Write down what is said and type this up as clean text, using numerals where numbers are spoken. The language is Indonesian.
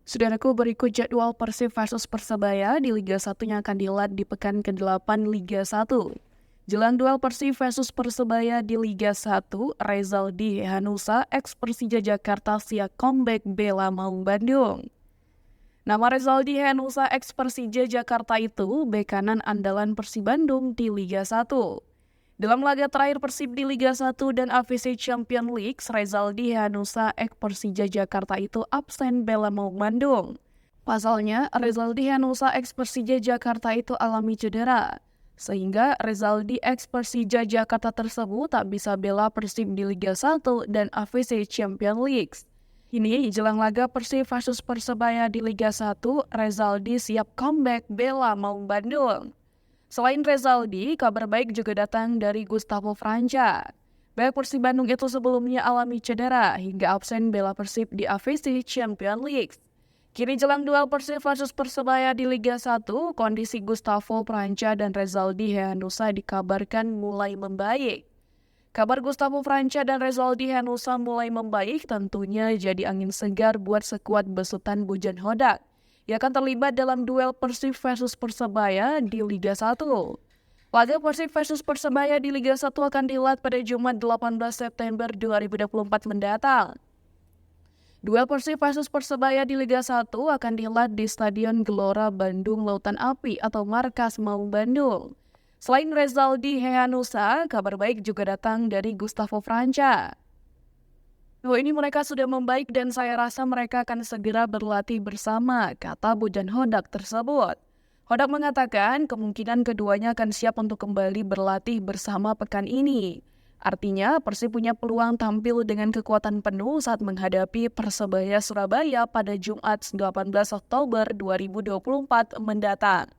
Saudaraku, berikut jadwal Persib versus Persebaya di Liga 1 yang akan dihelat di pekan ke-8 Liga 1. Jelang duel Persib versus Persebaya di Liga 1, Rezaldi Hanusa ex Persija Jakarta siap comeback bela Maung Bandung. Nama Rezaldi Hanusa ex Persija Jakarta itu bek kanan andalan Persib Bandung di Liga 1. Dalam laga terakhir Persib di Liga 1 dan AFC Champions League, Rezaldi Hanusa ex Persija Jakarta itu absen bela Maung Bandung. Pasalnya, Rezaldi Hanusa ex Persija Jakarta itu alami cedera, sehingga Rezaldi ex Persija Jakarta tersebut tak bisa bela Persib di Liga 1 dan AFC Champions League. Kini, jelang laga Persib versus Persebaya di Liga 1, Rezaldi siap comeback bela Maung Bandung. Selain Rezaldi, kabar baik juga datang dari Gustavo Franca. Bek Persib Bandung itu sebelumnya alami cedera hingga absen bela Persib di AFC Champions League. Kini jelang duel Persib versus Persebaya di Liga 1, kondisi Gustavo Franca dan Rezaldi Hanusa dikabarkan mulai membaik. Kabar Gustavo Franca dan Rezaldi Hanusa mulai membaik tentunya jadi angin segar buat skuad besutan Bujan Hodak yang akan terlibat dalam duel Persib versus Persebaya di Liga 1. Laga Persib versus Persebaya di Liga 1 akan dihelat pada Jumat 18 September 2024 mendatang. Duel Persib versus Persebaya di Liga 1 akan dihelat di Stadion Gelora Bandung Lautan Api atau Markas Maung Bandung. Selain Rezaldi Hanusa, kabar baik juga datang dari Gustavo Franca. Ini mereka sudah membaik dan saya rasa mereka akan segera berlatih bersama, kata Bujan Hodak tersebut. Hodak mengatakan kemungkinan keduanya akan siap untuk kembali berlatih bersama pekan ini. Artinya Persib punya peluang tampil dengan kekuatan penuh saat menghadapi Persebaya Surabaya pada Jumat 18 Oktober 2024 mendatang.